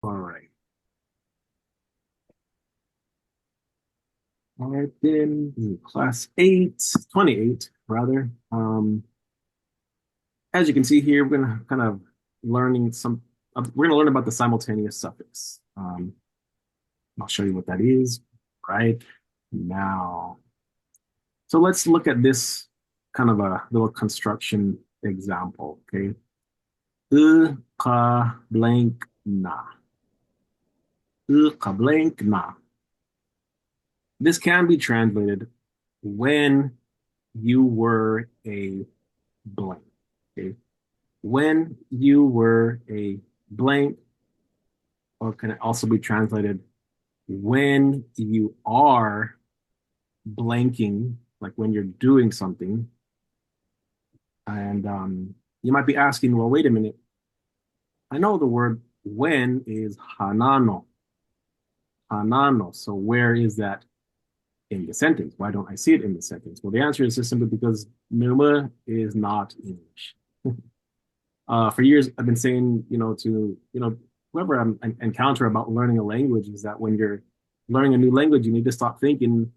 All right. All right, then class 8, 28 rather. As you can see here, we're gonna kind of learning some, we're gonna learn about the simultaneous suffix. I'll show you what that is right now. So let's look at this kind of a little construction example, okay? Ka blank na. Ka blank na. This can be translated when you were a blank, okay? When you were a blank, or can it also be translated when you are blanking, like when you're doing something. And you might be asking, well, wait a minute. I know the word when is hanano, hanano. So where is that in the sentence? Why don't I see it in the sentence? Well, the answer is just simply because Numu is not English. For years, I've been saying, whoever I encounter about learning a language is that when you're learning a new language, you need to stop thinking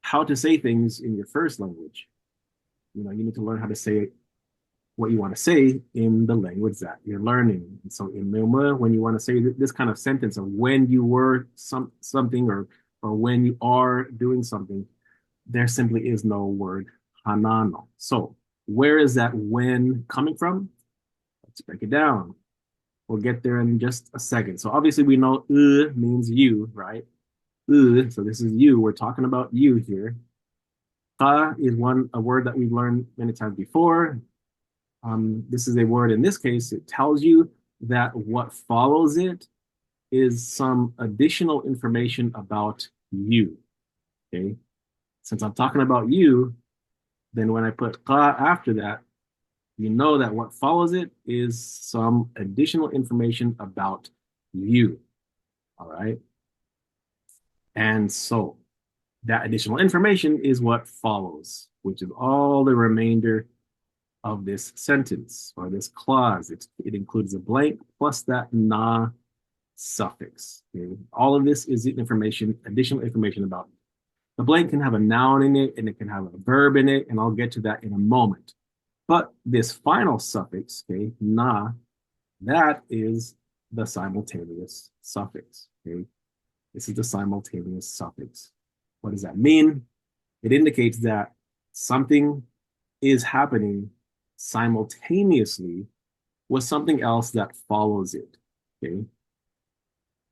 how to say things in your first language. You need to learn how to say what you want to say in the language that you're learning. And so in Milma, when you want to say this kind of sentence of when you were something or when you are doing something, there simply is no word hanano. So where is that when coming from? Let's break it down. We'll get there in just a second. So obviously we know means you, right? So this is you. We're talking about you here. Ka is a word that we've learned many times before. This is a word in this case. It tells you that what follows it is some additional information about you. Okay. Since I'm talking about you, then when I put ka after that, you know that what follows it is some additional information about you. All right. And so that additional information is what follows, which is all the remainder of this sentence or this clause. It includes a blank plus that na suffix. Okay? All of this is information, additional information about it. The blank can have a noun in it and it can have a verb in it, and I'll get to that in a moment. But this final suffix, okay, na, that is the simultaneous suffix. Okay? This is the simultaneous suffix. What does that mean? It indicates that something is happening simultaneously with something else that follows it. Okay.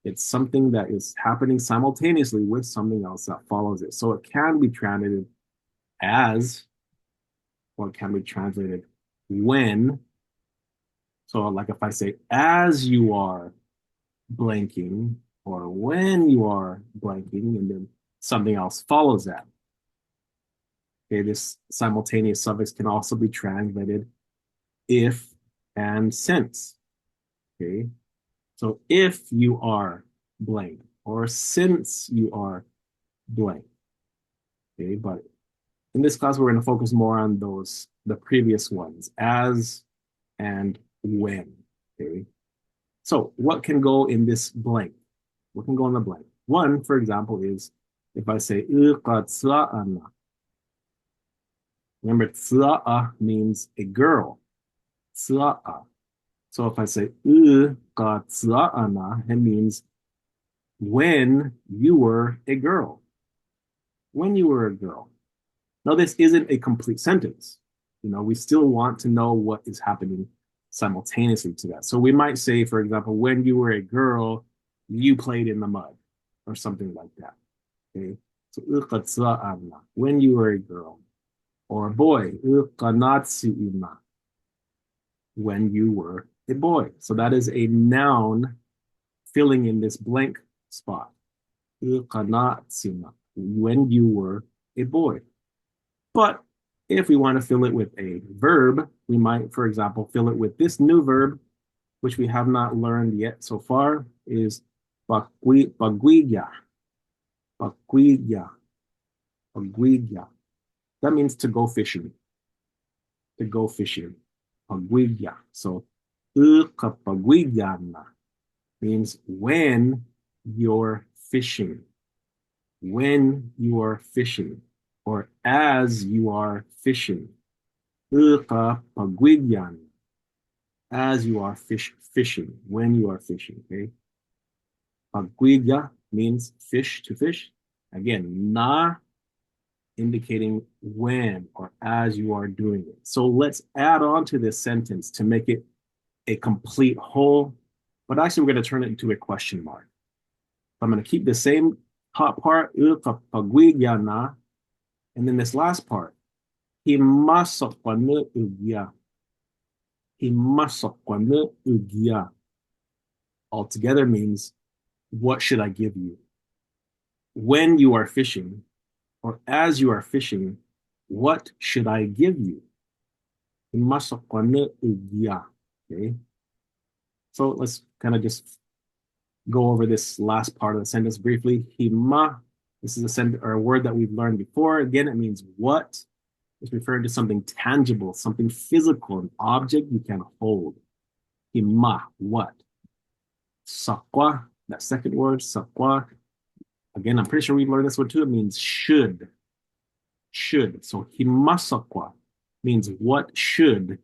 It's something that is happening simultaneously with something else that follows it. So it can be translated as, or it can be translated when. So, like if I say, as you are blanking, or when you are blanking, and then something else follows that. Okay, this simultaneous suffix can also be translated if and since. Okay, so if you are blank or since you are blank. Okay, but in this class, we're going to focus more on the previous ones, as and when. Okay, so what can go in this blank? What can go in the blank? One, for example, is if I say, remember, means a girl. So if I say, it means when you were a girl. When you were a girl. Now, this isn't a complete sentence. We still want to know what is happening simultaneously to that. So we might say, for example, when you were a girl, you played in the mud or something like that. Okay. So when you were a girl, or a boy, when you were a boy. So that is a noun filling in this blank spot. When you were a boy. But if we want to fill it with a verb, we might, for example, fill it with this new verb, which we have not learned yet so far, is paguilla. Paguilla. Paguilla. That means to go fishing. To go fishing. Paguilla. So, paguilla na. means when you're fishing. When you are fishing, or as you are fishing. Ka pagwidyan, as you are fishing, when you are fishing. Okay. Pagwidya means fish to fish. Again, na indicating when or as you are doing it. So let's add on to this sentence to make it a complete whole, but actually we're going to turn it into a question mark. I'm going to keep the same top part, na, and then this last part, himasokwane ugia. Himasokwane ugia. Altogether means, what should I give you? When you are fishing, or as you are fishing, what should I give you? Himasokwane ugia. Okay. So let's kind of just go over this last part of the sentence briefly. Hima, this is a sentence or a word that we've learned before. Again, it means what. It's referring to something tangible, something physical, an object you can hold. Hima, what? Sakwa, that second word, sakwa. Again, I'm pretty sure we learned this one too. It means should. Should. So himasakwa means what should.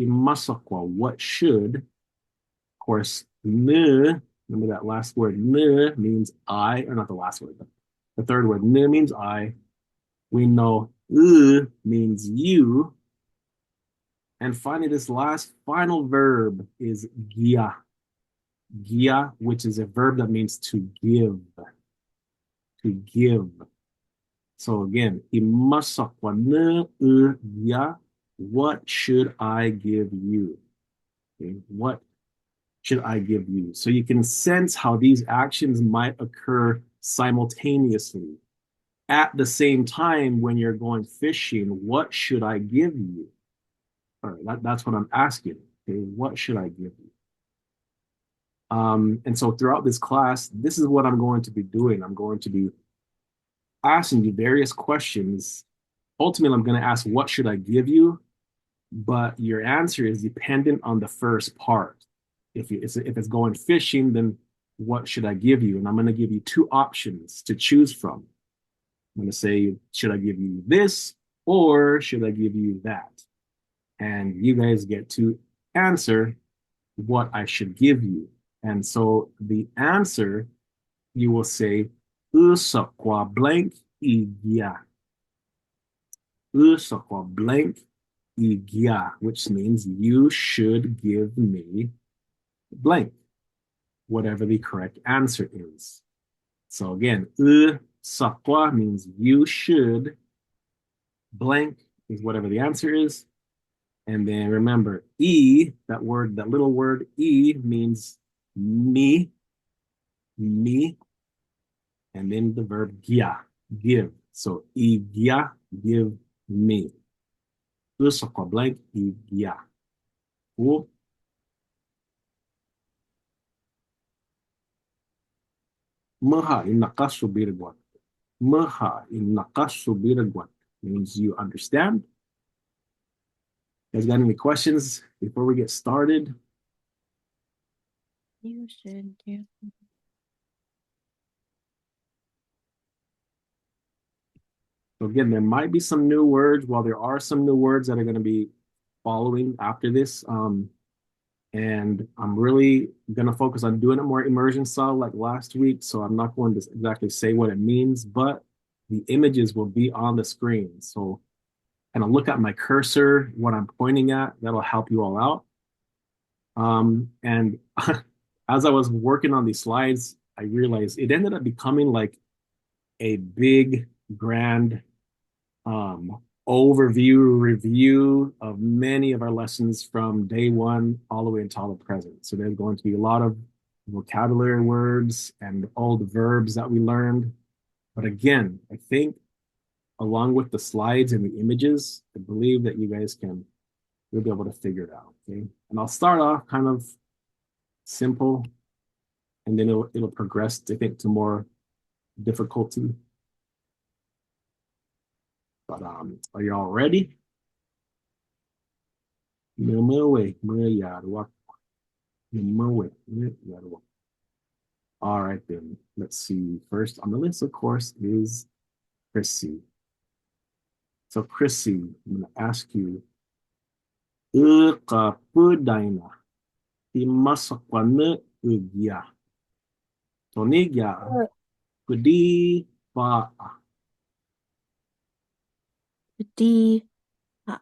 Himasakwa, what should. Of course, ne, remember that last word, ne means I, or not the last word, but the third word, ne means I. We know means you. And finally, this last final verb is gia. Gia, which is a verb that means to give. To give. So again, what should I give you? Okay, what should I give you? So you can sense how these actions might occur simultaneously. At the same time, when you're going fishing, what should I give you? All right, that's what I'm asking. Okay, what should I give you? And so throughout this class, this is what I'm going to be doing. I'm going to be asking you various questions. Ultimately, I'm going to ask, what should I give you? But your answer is dependent on the first part. If it's going fishing, then what should I give you? And I'm going to give you two options to choose from. I'm going to say, should I give you this or should I give you that? And you guys get to answer what I should give you. And so the answer, you will say, Usakwa blank igia. Usakwa blank igia, which means you should give me blank, whatever the correct answer is. So again, sakwa means you should, blank is whatever the answer is. And then remember, that word, that little word, means me, and then the verb gia, give. So gia, give me. Sakwa blank, gia. Cool. Maha inakasu birgwat. Maha inakasu birgwat means you understand. You guys got any questions before we get started? You should give. So again, there might be some new words. While there are some new words that are going to be following after this, and I'm really going to focus on doing it more immersion style like last week. So I'm not going to exactly say what it means, but the images will be on the screen. So kind of look at my cursor, what I'm pointing at. That'll help you all out. And as I was working on these slides, I realized it ended up becoming like a big, grand overview review of many of our lessons from day one all the way until the present. So there's going to be a lot of vocabulary words and old verbs that we learned. But again, I think along with the slides and the images, I believe that you guys you'll be able to figure it out. Okay. And I'll start off kind of simple and then it'll progress, I think, to more difficulty. But are you all ready? Numu Yaduan. Numu Yaduan. All right, then. Let's see. First on the list, of course, is Chrissy. So, Chrissy, I'm going to ask you, kapudina timasakwana ugya. Tonigya, kudi pa Di pa.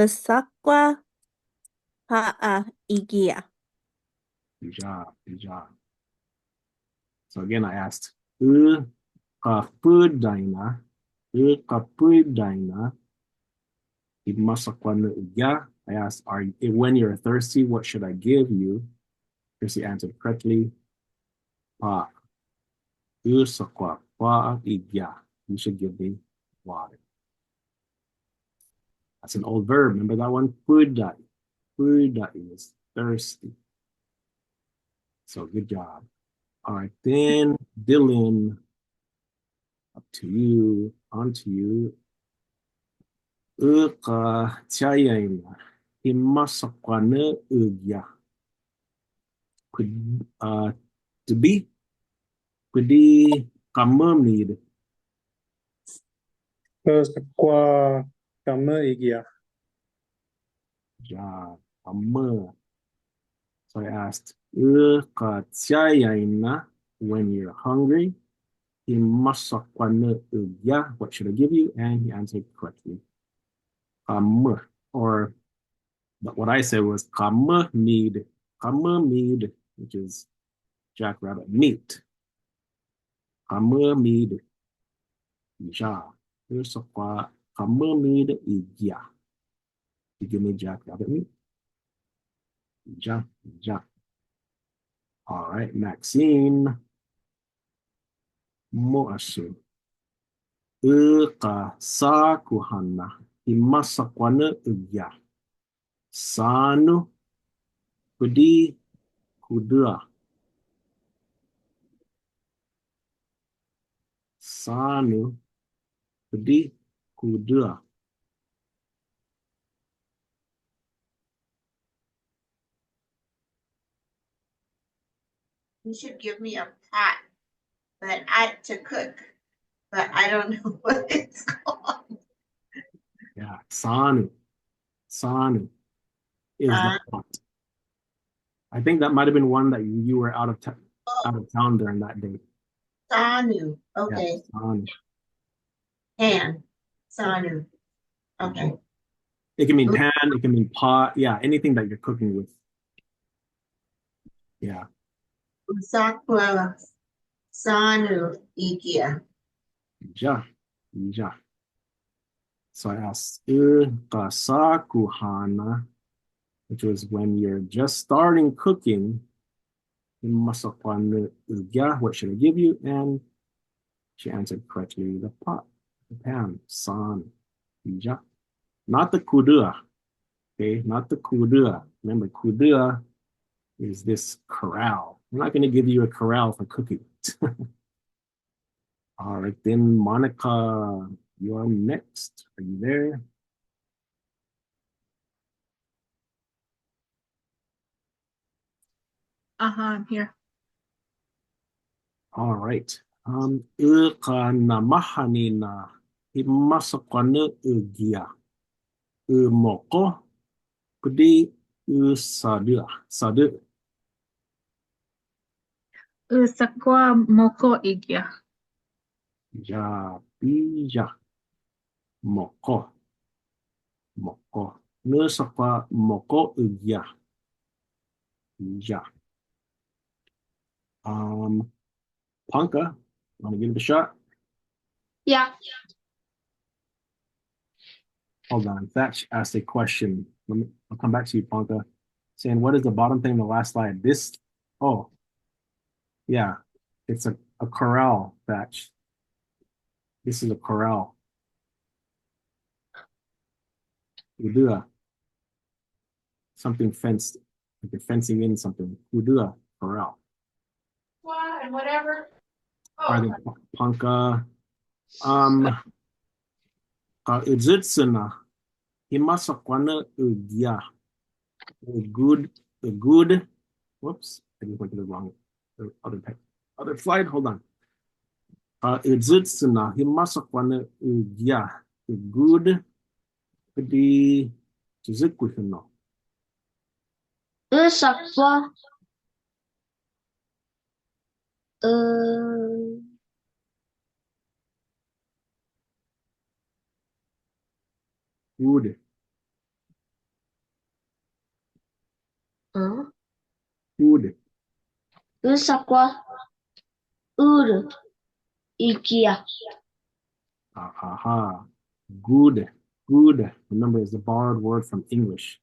sakwa pa'a igia. Good job. Good job. So again, I asked, kapudina, kapudina timasakwana ugya. I asked, when you're thirsty, what should I give you? Chrissy answered correctly. Pa. Sakwa pa igya. You should give me water. That's an old verb. Remember that one? Pudai. Pudai is thirsty. So good job. All right, then Dylan, up to you, on to you. Tiayaina. Himasakwana ugya. To be. Kudi kamamid. Kwa kama igia. Job. Kama. So I asked, when you're hungry, what should I give you? And he answered correctly. Or what I said was mead, which is jackrabbit meat. Mead. Ja. Mead. You give me jackrabbit meat. Ja. All right, Maxine. Moasu. Sakuhana. Imasakwana ugya. Sanu. Kudi. Kudua. Sanu. Kudi. Kudua. You should give me a pot, but to cook, but I don't know what it's called. Yeah, Sanu. Sanu is the pot. I think that might have been one that you were out of town during that day. Sanu. Okay. Yeah, Sanu. Pan. Sanu. Okay. It can mean pan, it can mean pot. Yeah, anything that you're cooking with. Yeah. Sakwa Sanu Ikia. Ja. So I asked Sakuhana, which was when you're just starting cooking. What should I give you? And she answered correctly, the pot, the pan, san, ja. Not the kudua. Okay, not the kudua. Remember, kudua is this corral. I'm not going to give you a corral for cooking. All right, then Monica, you're next. Are you there? I'm here. All right. Namahanina imasakwana ugia. Moko kudi sadu. Sakwa moko igia. Ja bija. Moko. Nusakwa moko ugia. Ja. Panka, want to give it a shot? Yeah. Hold on. Thatch asked a question. I'll come back to you, Panka. Saying, what is the bottom thing in the last slide? This, oh, yeah, it's a corral, Thatch. This is a corral. Udua. Something fenced, like you're fencing in something. Udua, corral. What and whatever. Are they Panka? Udzitsuna. Himasakwana ugya. a good, whoops, I just went to the wrong, the other slide, hold on. It's himasakwana yeah, a good, the, no, Sakwa good, good, Sakwa Ikia. aha, good, good. Remember, it's a borrowed word from English.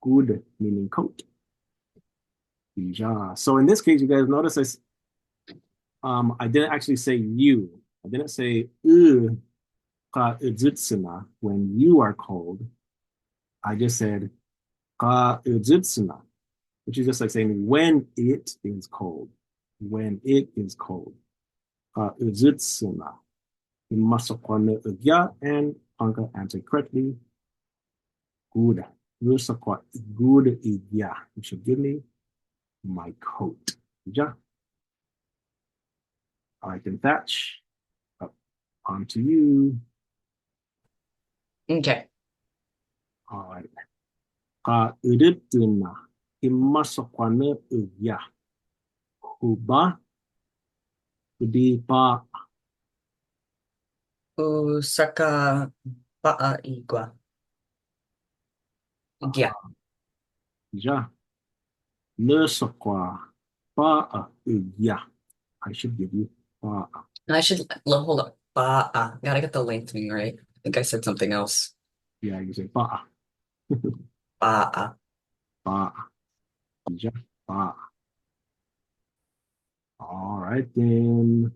Good meaning coat. Ja. So in this case, you guys notice I didn't actually say you. I didn't say ka uzutsuna when you are cold. I just said ka uzutsuna, which is just like saying when it is cold. When it is cold. Ka uzutsuna. Imasakwane ugya, and Anka answered correctly. Good. Yusakwa good igya. You should give me my coat. Ja. All right, then Thatch. Up onto you. Okay. All right. Ka urituna imasakwane ugya. Kuba di pa Saka pa'a igwa. Yeah. ja. Nesakwa pa ugya. I should give you pa. I should hold up. Pa'a. Gotta get the lengthening right. I think I said something else. Yeah, you say pa. Pa'a. Pa. Ja. Pa. All right, then.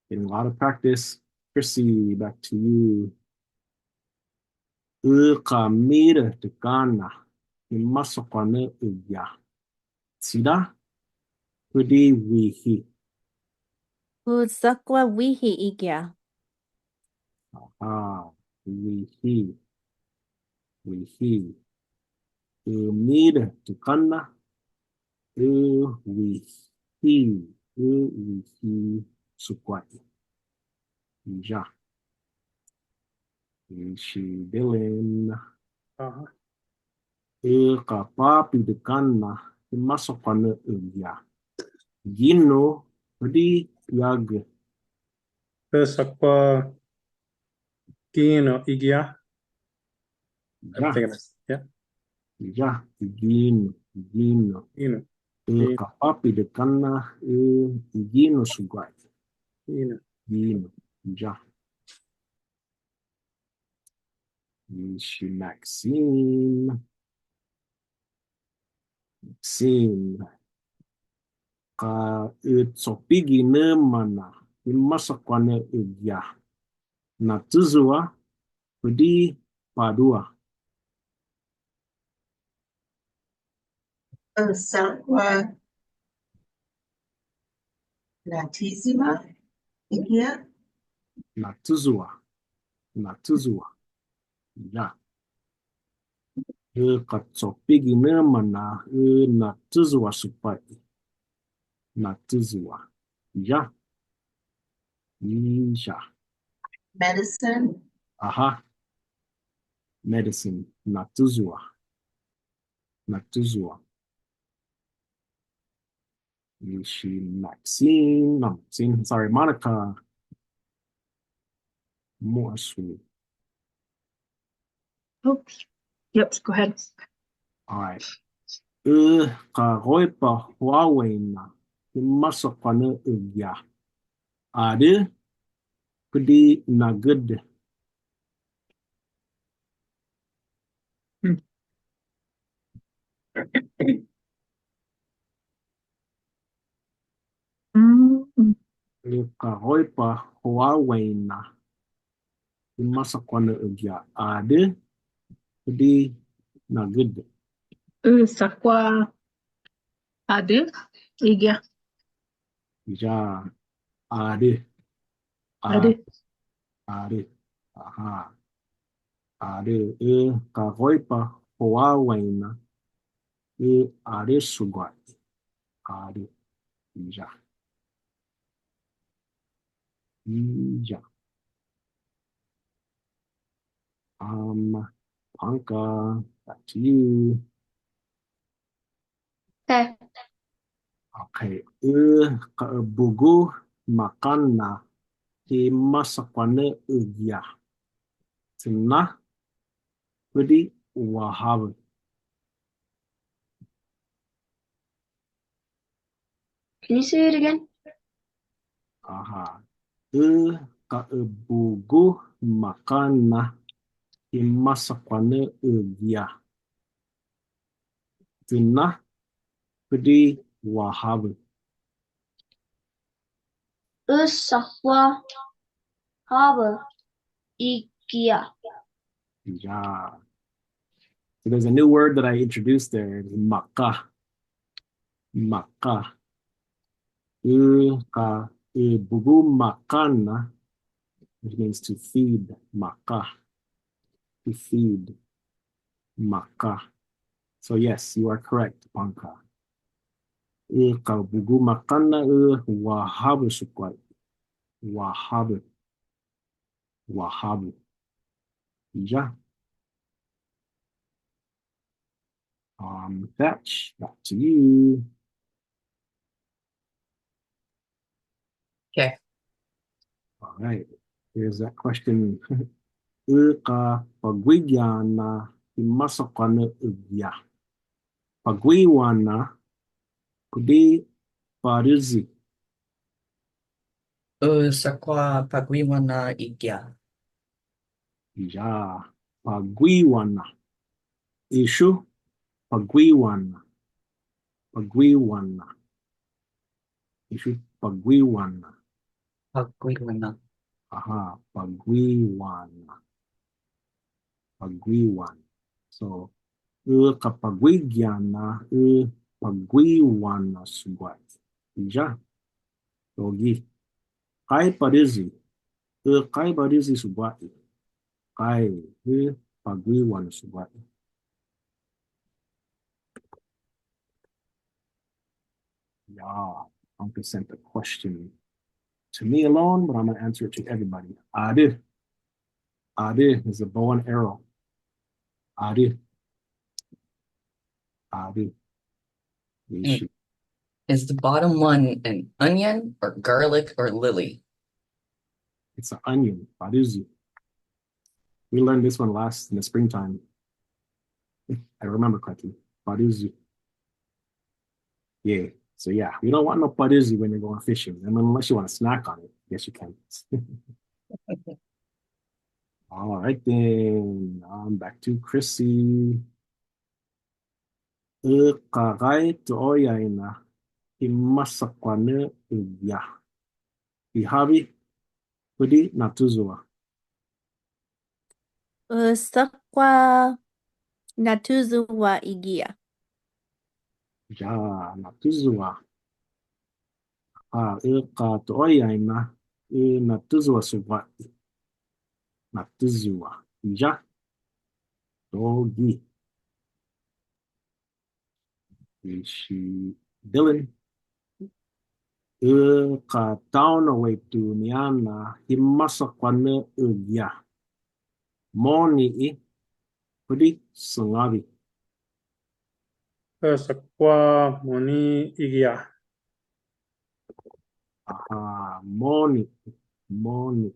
Getting a lot of practice. Chrissy, back to you. Kamira tekana. Imasakwane ugya. Sida? Kudi wihi. Sakwa wihi igia. Wihi. Wihi. Mira tekana. Wihi. Wihi. Sukwati. Ja. Ishi Dylan. Aha. Kapapi dekana. Imasakwane ugya. Gino. Kudi yag. Sakwa Kino Igia. I Ja. think that's, yeah. Ja. Gino. Gino. Kino. Kapapi dekana. Gino sukwati. Kino. Gino. Ja. Ishi Maxine. Maxine. Ka tsopigi ne mana. Imasakwane ugya. Natuzua. Kudi padua. Sakwa Latissima Ikia. Natuzua. Natuzua. Ja. Katsopigi ne mana. Natuzua supati. Natuzua. Ja. Isha. Medicine. Aha. Medicine. Natuzua. Natuzua. Ishi Maxine. No, Maxine. Sorry, Monica. Moasu. Oops. Yep, go ahead. All right. Ka roipa Huawei na. Imasakwane ugya. Ade. Kudi na good. Mm. Ka roipa Huawei na. Imasakwane ugya. Ade. Kudi na good. Sakwa ade igia. Ja. Ade. Ade. Ade. Aha. Ade. Ka roipa Huawei na. are suguat. Are. Ja. Ja. Anka, back to you. Okay. Okay. Bugu makan na masakwane ya. Tena pedi wahab. Can you say it again? Aha. Bugu makan na masakwane ya. Tena pedi wahab. Sakwa habe ikia. Yeah. So there's a new word that I introduced there. It's maka. Maka. Bugu makana, which means to feed. Maka. To feed. Maka. So yes, you are correct, Panka. Bugu makana wahabu sukwai. Wahabu. Wahabu. Yeah. Fetch. Back to you. Okay. All right. Here's that question. Pagwigyana imasakana ya. Pagwiwana kudi parizi. Sakwa pagwiwana ikia. Ya. Pagwiwana. Ishu. Pagwiwana. Pagwiwana. Ishu. Pagwiwana. Pagwiwana. Aha. Pagwiwana. Pagwiwana. So, kapagwigyana pagwiwana sugwat. Ya. Dogi. Kai parizi. Kai parizi sugwati. Kai pagwiwana sugwati. Yeah, Uncle sent a question to me alone, but I'm gonna answer it to everybody. Ade. Ade is a bow and arrow. Ade. Ade. Mm. Is the bottom one an onion or garlic or lily? It's an onion. Paruzu. We learned this one last in the springtime. If I remember correctly. Paruzu. Yeah. So yeah, we don't want no paruzu when you're going fishing. I mean, unless you want to snack on it. Yes, you can. All right then. Back to Chrissy. Kagai toyaina. Imasakwane ya. Ihabi. Kudi natuzua. Sakwa natuzu wa igia. Ja, natuzua. Ka toyaina. Natuzua subati. Natuzua. Ja. Dogi. Ishi. Dylan. Ka tauna wetu niana. Himasakwane ya. Moni i. Kudi sungabi. Sakwa moni igia. Moni. Moni.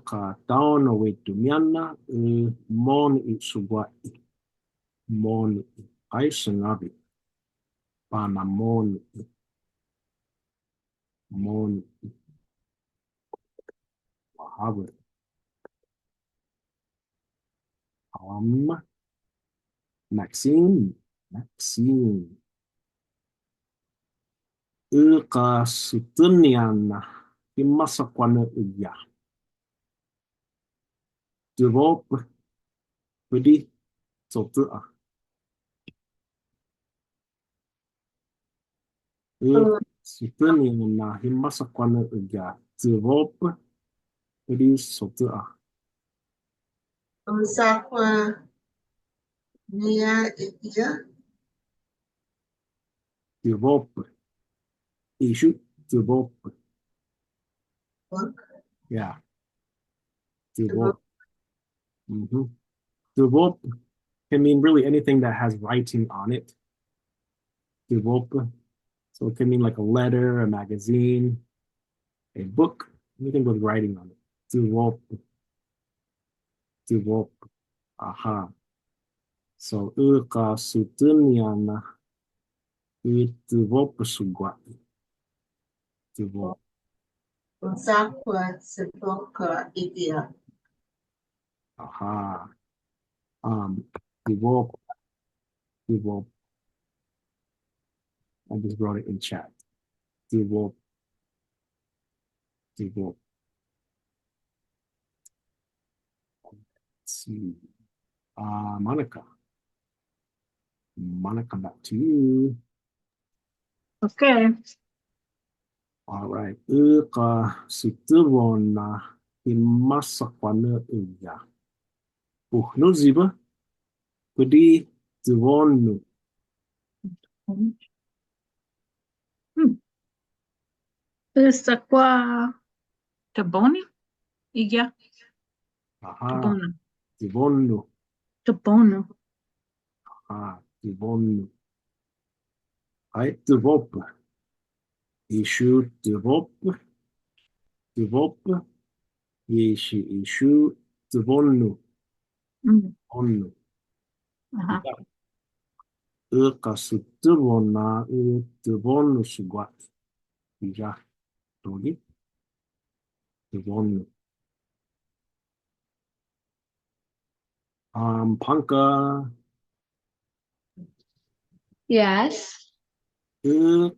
Ka tauna wetu miana. Moni i subati. Moni. Ai sungabi. Pana moni. Moni. Harvard. Maxine. Maxine. Ka sutuniana. Imasakwana ya. Develop. Pedi. Sotua. Sutuniana. Imasakwana ya. Develop. Pedi. Sotua. Sakwa nia ikia. Develop. Issue. Develop. Book. Yeah. Develop. Mm-hmm. Develop can mean really anything that has writing on it. Develop. So it can mean like a letter, a magazine, a book, anything with writing on it. Develop. Develop. Aha. So ka sutuniana develop sugwa. Develop. Sakwa Siboka Igia. Aha. Develop. Develop. I just wrote it in chat. Develop. Develop. Let's see. Monica. Monica, back to you. Okay. All right. Ka sutuvona himasakwana uya. No ziba. Kudi tuvonu. Sakwa Taboni? Igia. Aha. Tabona. Tivonu. Tabono. Tivonu. Hai tivop. Ishu tivop. Tivop. Ishu tivonu. Onu. Uh-huh. Ka sutuvona tivonu sugwa. Ja. Togi. Tivonu. Panka. Yes.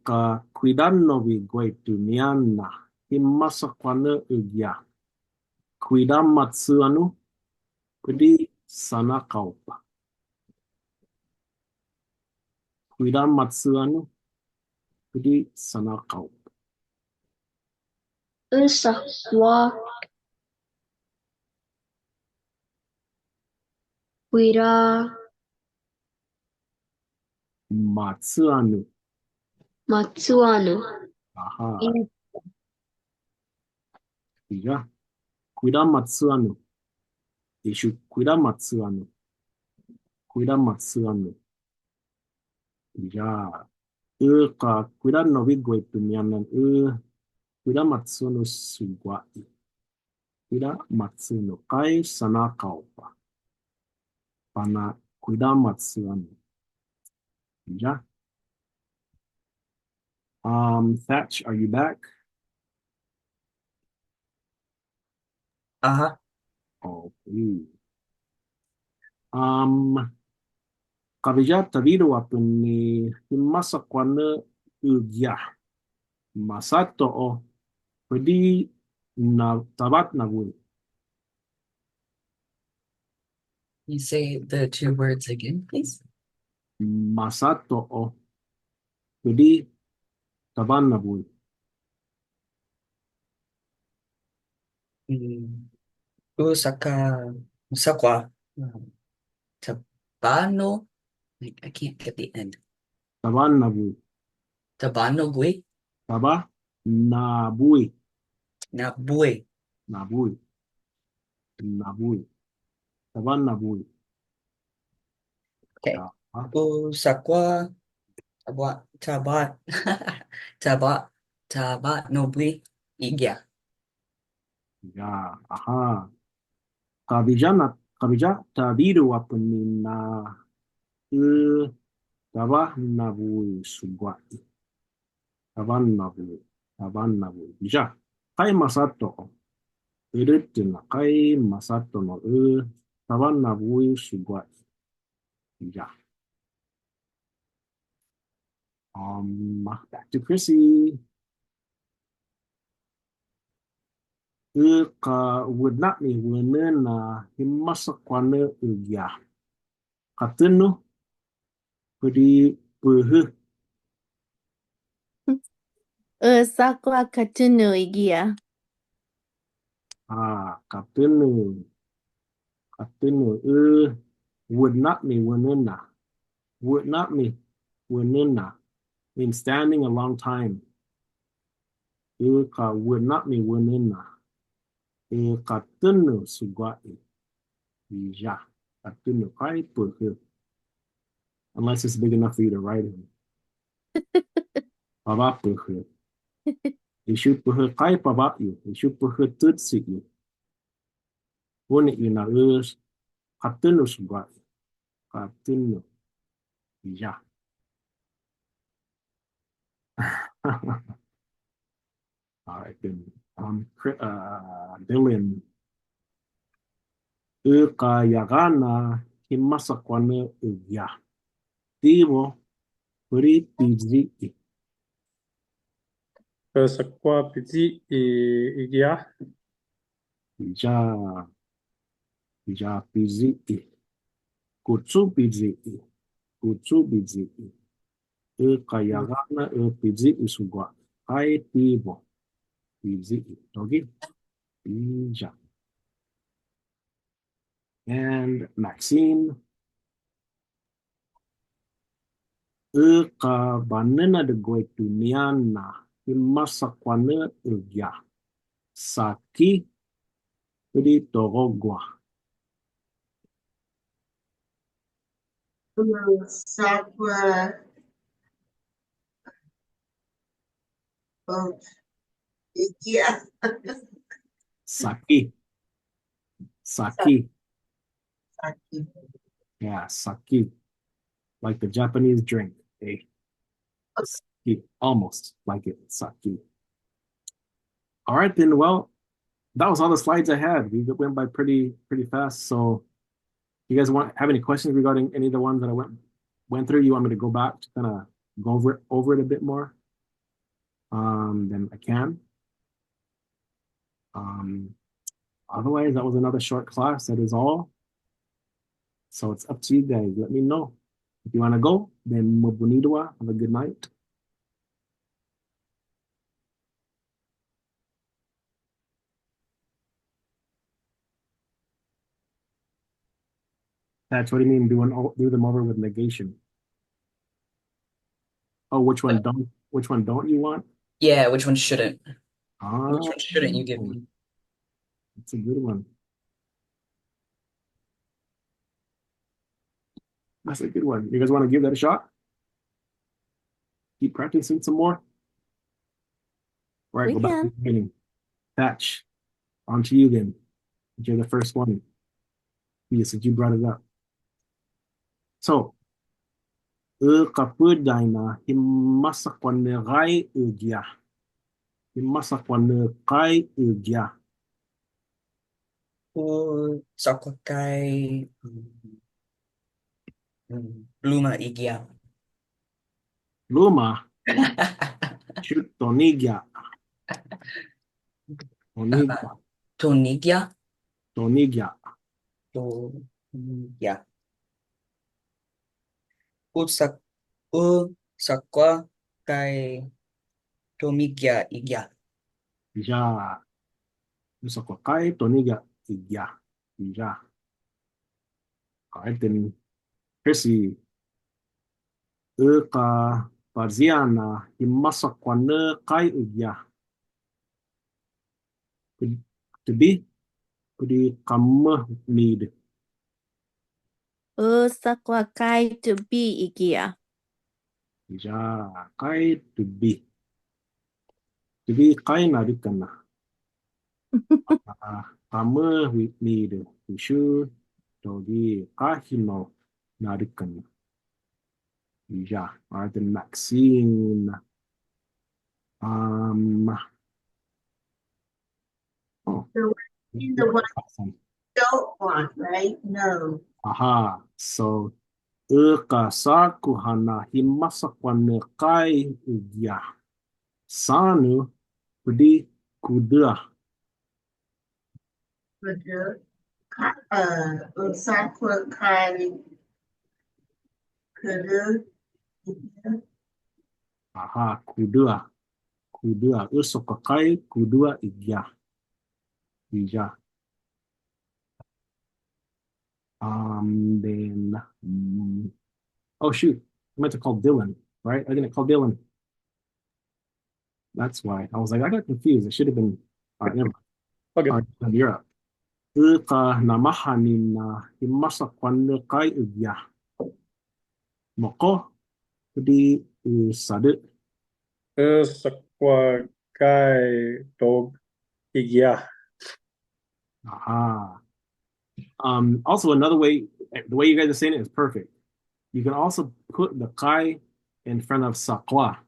Ka kuidanovi guaitumiana himasakwana ugia. Kuidamatsuanu kudi sanakaupa. Kuidamatsuanu kudi sanakaupa. Sakwa Wira Matsuanu. Matsuano. Aha. Ja. Kuidamatsuanu. Ishu kuidamatsuanu. Kuidamatsuanu. Ja. Ka kuidanovi guaitumiana kuidamatsuanu sugwai. Kuidamatsuno kai sanakaupa. Pana kuidamatsuanu. Ja. Thatch, are you back? Uh-huh. Oh, please. Kabija tavido apuni himasa kwana ugia. Masato o pedi na tabat na gui. You say the two words again, please. Masato o pedi taban na gui. Usakwa. Tabano. I can't get the end. Taban na gui. Tabano gui. Taba na bui. Na bui. Na bui. Na bui. Taban na bui. Okay. Usakwa. Tabat. Tabat no bui. Igia. Ya, aha. Kabija tavido apuni na taba na bui sugwai. Taban na bui. Taban na bui. Ja. Kai masato o. Iritte na kai masato no taban na bui sugwai. Ja. Back to Chrissy. Ka would not me when na himasakwana ugia. Katunu pudi puhu. Sakwa Katunu Igia. Katunu. Katunu would not me when na. Would not me when na. means standing a long time. Ka not me winina. Ka tunu sugwai. Ja. Ka tunu kai puhu. Unless it's big enough for you to write in. Pava puhu. Ishu puhu kai pava you. Ishu puhu tutsi you. Wunit you na us. Ka tunu sugwai. Ka tunu. Ja. All right, then. Dylan. Kayagana himasakwana ya. Tivo puri pizi. Sakwa piti igia. Ja. Ja pizi. Kutsu pizi. Kutsu pizi. Kayagana pizi isugwa. Kai tivo. Pizi. Dogi. Ja. And Maxine. Ka banana de goi tuniana himasakwana ya. Saki puri torogwa. Sakura. Oh, yeah. Saki. Saki. Yeah, saki. Like the Japanese drink. Hey. Saki. Almost like it. Saki. All right, then. Well, that was all the slides I had. We went by pretty fast. So you guys have any questions regarding any of the ones that I went through? You want me to go back to kind of go over it a bit more? Then I can. Otherwise, that was another short class. That is all. So it's up to you guys. Let me know. If you want to go, then mubunidwa. Have a good night. That's what do you mean do them over with negation? Oh, which one don't you want? Yeah, which one shouldn't? Ah, Which one shouldn't you give me? that's a good one. That's a good one. You guys want to give that a shot? Keep practicing some more. All right, We go back to can. the beginning. Patch, on to you then. You're the first one. Yes, since you brought it up. So, kapudina himasakwanerai ugya. Himasakwanekai ugya. Sakurai Luma Igia. Luma, shoot tonigia. Tonigia. Tonigia. Tonigia. Tonigia. Sakwa kai Tomigia Igia. Ja. Musakwakai tonigia igya. Ja. All right, then Chrissy. Ka Baziana himasakwane kai ugya. To be kamu need. Sakwa kai to be igia. Ja, kai to be. To be kai narikana. Kamu need. We should. Togi kahino narikana. Ja, all right, then Maxine. Oh, The one awesome. don't want, right? No. Aha, so ka sakuhana himasakwane kai ugya. Sanu pudi kudua. Sakura Kai Kudu. Aha, kudua. Kudua. Usokakai kudua igya. Ija. Then, oh shoot, I meant to call Dylan. right? I didn't call Dylan. That's why I was like, I got confused. It should have been. All right, never mind. Okay. All right, you're up. Ka namahanin na himasakwan kay ugya. Moko di sadu. Sakwa kai dog igia. Aha. Also another way, the way you guys are saying it is perfect. You can also put the kai in front of sakwa.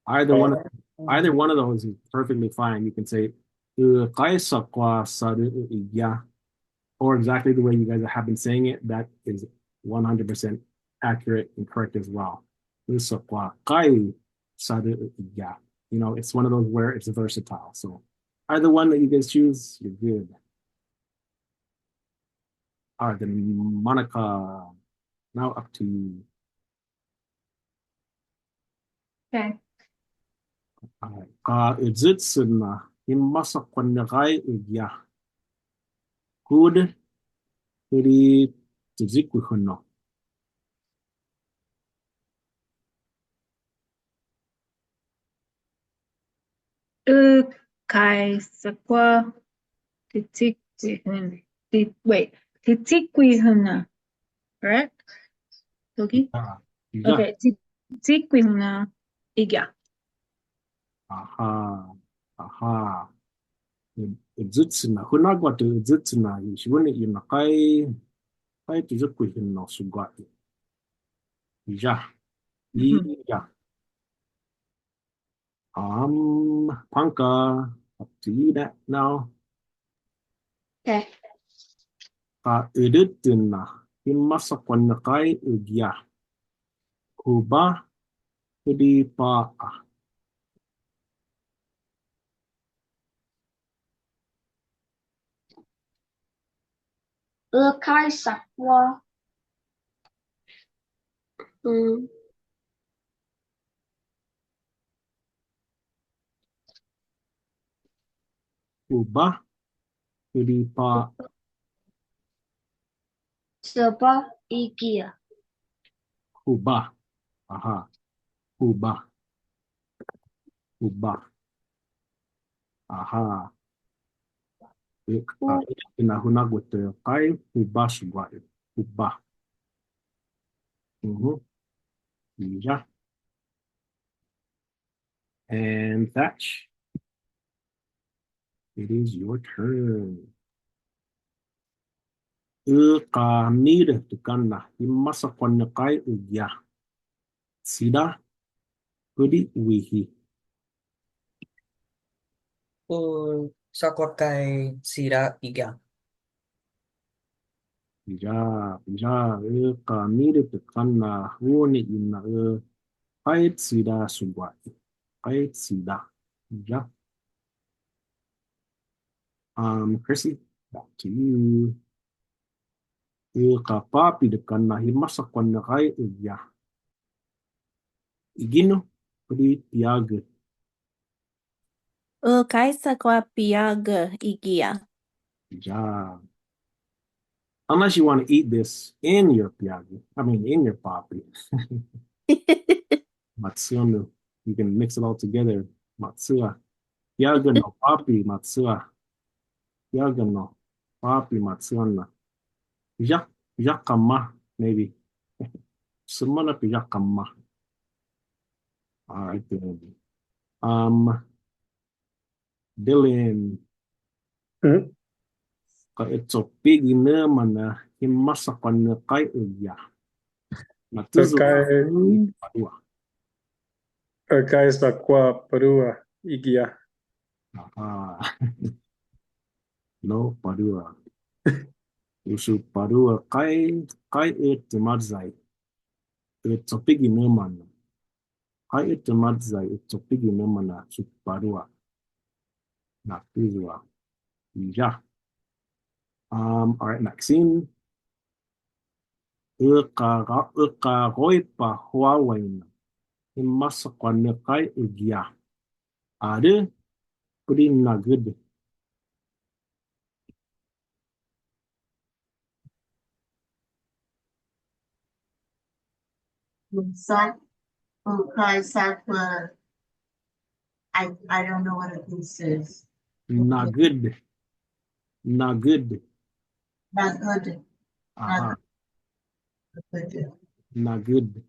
Either one of those is perfectly fine. You can say kai sakwa sadu ugya, or exactly the way you guys have been saying it. That is 100% accurate and correct as well. Sakwa kai sadu ugya. You know, it's one of those where it's versatile. So either one that you guys choose, you're good. All right, then Monica, now up to you. Okay. All right. Ka idzitsin na himasa kwanagai ugya. Good, kuri tizikuhuno. Kai sakwa titikwi wait, titikwi huna, correct? Okay. Yeah. Okay, titikwi huna iga. Aha. Aha. Idzitsin na hunagwa to idzitsin na yishwini kai tizikuhuno sugwati. Yeah. Yeah. Panka, up to you that now. Okay. Ka iditin na himasa kwanagai ugya. Kuba kudi pa. Kai sakwa. Kuba kudi pa. Saba igia. Kuba. Aha. Kuba. Kuba. Aha. Inahunag with the kai kuba sugwai. Kuba. Yeah. And Thatch, it is your turn. Ka mira tukana himasa kwanakai ugya. Sida kudi wihi. Sakwa kai sira iga. Ja, ka mira tukana huni ina kait sida sugwai. Kait sida. Ja. Chrissy, back to you. Ka papi dekan na himasa kwana kai ugya. Igino kudi tiaga. Kai sakwa piaga igia. Ja. Unless you want to eat this in your piagi. I mean, in your papi. Matsunu. You can mix it all together. Matsua. Piaga no papi matsua. Piaga no papi matsuana. Jakama, maybe. Sumana pijakama. All right, then. Dylan. Ka ito pigi na mana himasa kwana kai ugya. Matuzo Kai padua. kai sakwa parua igia. No padua. Usu padua kai it madzai. Ito pigi na mana. Kai it madzai ito pigi na mana su padua. Matuzo. Yeah. All right, Maxine. Ika roipa Huawei. Himasa kwana kai ugya. Ada pretty not good. Son, Ukai Sakwa. I don't know what this is. Not good. Not good. Not good. Aha. Not good. Not good.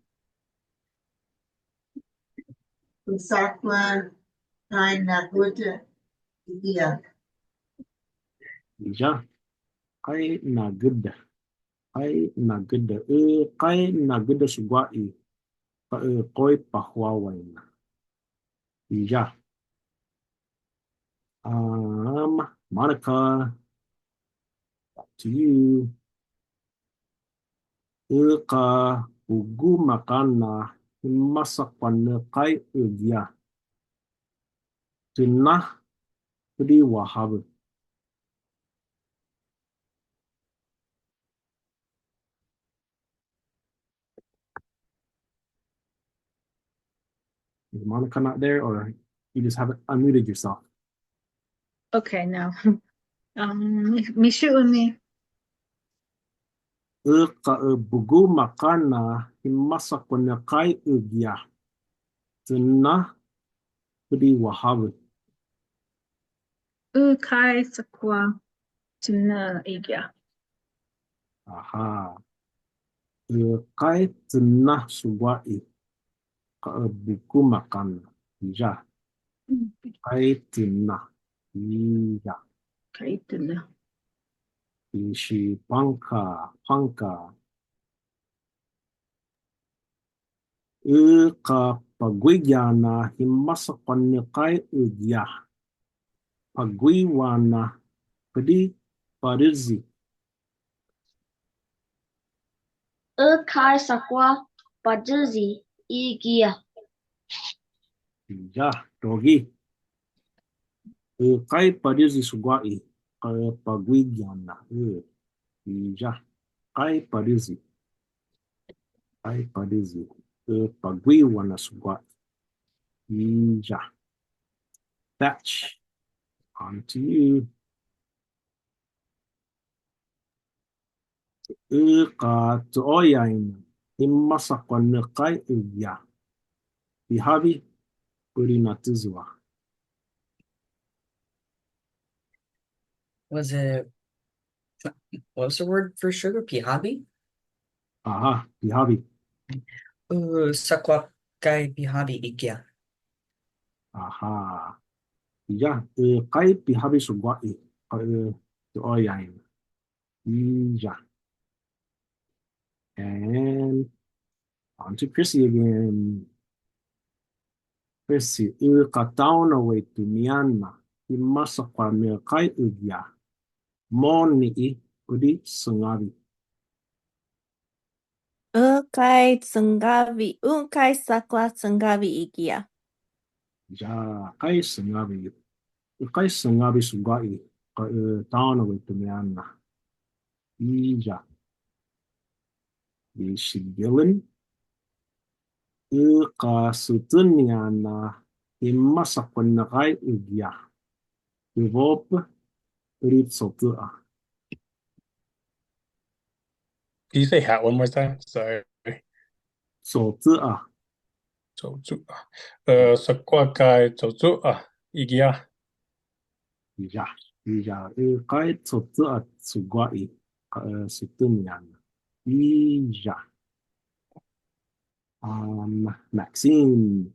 Sakwa. Not good. Yeah. Ja. Kai not good. Kai not good. Kai not good sugwai. Koi pahuawain. Ja. Monica, to you. Ka ugu makana masak kai ugia. Tunah Pudi wahab. Is Monica not there, or you just haven't unmuted yourself? Okay, now. Mishu Ka bugu makana masak kai ugia. Tunah Pudi wahab. Ukai Sakwa Tuna Igia. Aha. Kai tunah sugwai. Ka buku makan. Ja. Kai tunah. Ja. Kaituna. Ishi panka. Panka. Ka pagwigyana himasapan kai ugya. Pagwiwana. Padi parizi. Ukai Sakwa Pajuzi Igia. Ja. Dogi. Kai parizi sugwai. Ka pagwigyana. Ja. Kai parizi. Kai parizi. Pagwiwana sugwai. Ja. Thatch. On to you. Ka tuoyain. Himasakwan kai ugya. Bihabi. Urinatuzwa. Was it, what was the word for sugar? Pihabi? Aha. Bihabi. Sakwa kai pihabi ikya. Aha. Ja. Kai bihabi sugwai. Tuoyain. Ja. And on to Chrissy again. Chrissy. Ka tauna way to Myanmar. Himasakwan kai ugya. Moni udi sungabi. Ukai Sakwa Tsungavi Igia. Ja. Kai sungabi. Kai sungabi sugwai. Ka tauna way to Myanmar. Ja. Shibilin. Ka sutunyana. Himasakwan kai ugya. Vop rid sotua. Can you say hat one more time? Sorry. Sotua. Joju. Sakwa Kai Joju. Igia. Ja. Ja. Kai sotua sugwai. Ka sutunyana. Ja. Maxine.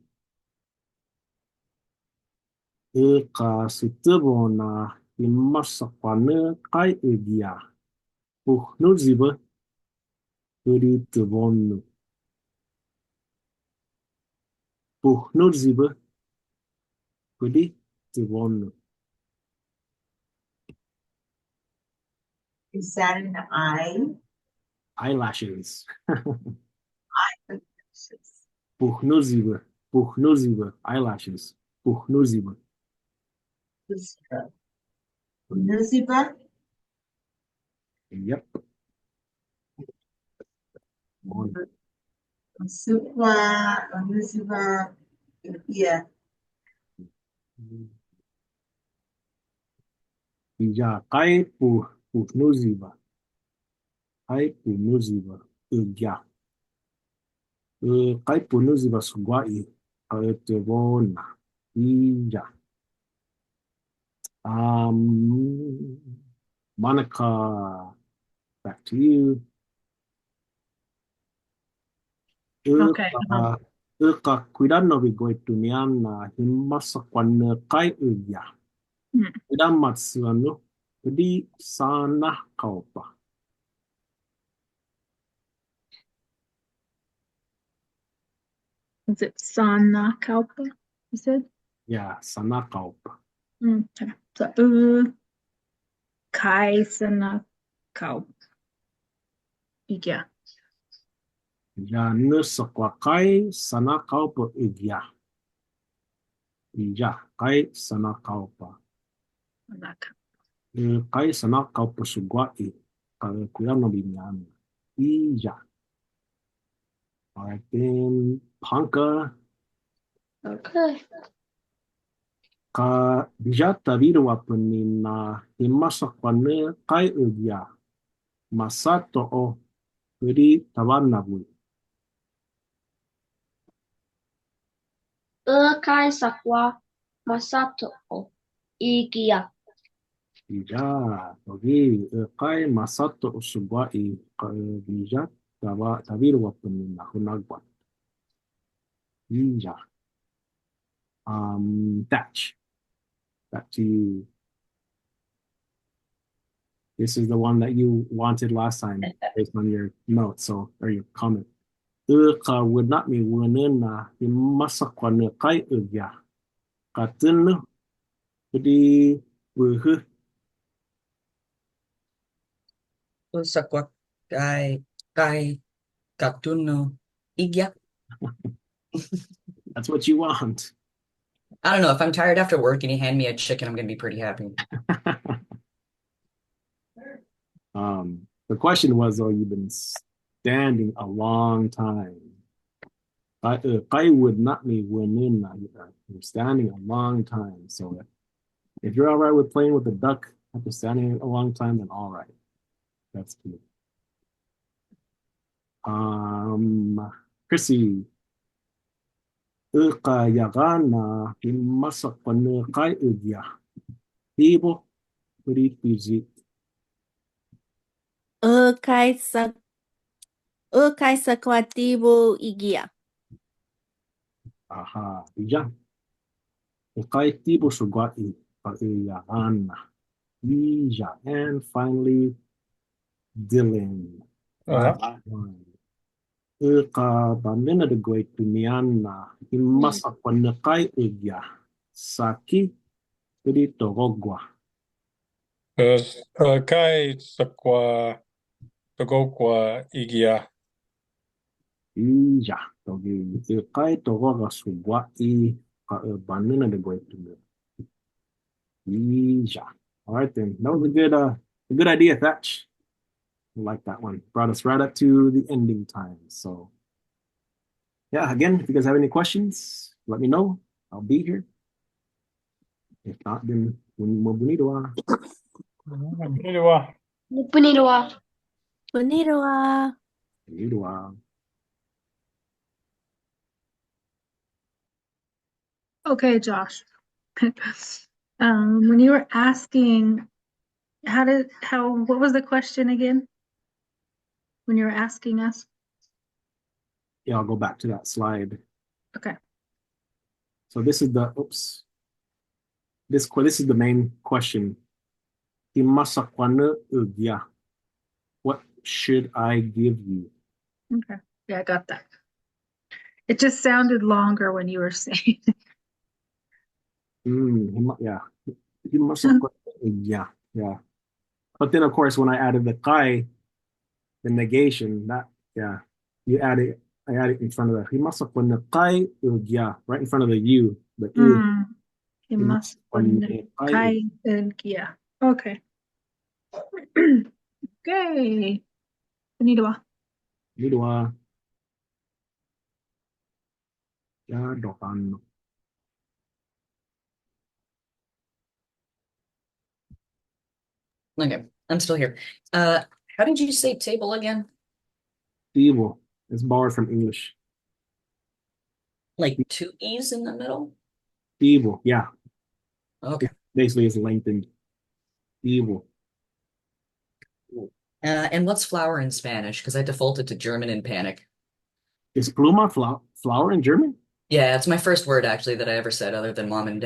Ka sutubona himasakwane kai ugia. Nuziba. Uri tubonu. Nuziba. Uri tubonu. Is that an I? Eyelashes. Eyelashes. Nuziba. Nuziba. Eyelashes. Nuziba. Nuziba. Yep. Sukwa. Nuziba. Yeah. Ja. Kai Nuziba. Kai Nuziba. Ugia. Kai punuzi basugwai. Kaetevona. Ija. Monica, back to you. Okay. Eka kuidano vigoitumiana himmassa kwanne kai uja. Hmm. Kuidammatsuanu di sana kaupa. Is it Sana Kalpa? You said? Yeah, sana kaupa. Okay. So, Kai Sana Kalpa. Yeah. Ja nusa kwa kai sana kaupa uja. Ja kai sana kaupa. Kai sana kaupa sugwai. Kuidano vinyana. Ija. All right, then Panka. Okay. Ka bijata virua punina himasa kwane kai ugia masato o puri tawanavui. Kai sakwa masato o ikia. Ija, togi kai masato o subai ka bija tavirua punina hunagwa. Ija. Thatch. Back to you. This is the one that you wanted last time based on your note, so or your comment. Ka would not be wunena himasa kwane kai ugia. Katun di wuhu. Sakwa kai katuno igya. That's what you want. I don't know. If I'm tired after work and you hand me a chicken, I'm gonna be pretty happy. The question was, though, you've been standing a long time. I would not be winning. You're standing a long time. So if you're all right with playing with the duck after standing a long time, then all right. That's good. Chrissy. Ka yagana himasa kwane kai ugia. Hibo puripizi. Kai sakwatibo igia. Aha, ya. Kai tibo sugwai ka yagana. Yeah, and finally, Dylan. Last one. Ka banana de great tumiana himasa kwane kai ugia. Saki puri torogwa. Kai sakwa togokwa igia. Yeah, togi kai torogwa sugwai ka banana de great tumiana. Yeah. All right then. That was a good idea, Thatch. I like that one. Brought us right up to the ending time. So yeah, again, if you guys have any questions, let me know. I'll be here. If not, then bonito. Nipuniwa. Bonito. Okay, Josh. When you were asking, what was the question again? When you were asking us? Yeah, I'll go back to that slide. Okay. So this is the This is the main question. What should I give you? Okay. Yeah, I got that. It just sounded longer when you were saying. Yeah. Yeah. But then of course when I added the kai, the negation, yeah, you add it, I add it in front of the kai right in front of the u, the He must kai. Yeah. Okay. Okay. Bonito. Okay, I'm still here. How did you say table again? Evil. It's borrowed from English. Like two E's in the middle? Evil. Yeah. Okay. Basically, it's lengthened. Evil. And what's flower in Spanish? Because I defaulted to German in panic. Is pluma flower in German? Yeah, it's my first word actually that I ever said other than mom and dad.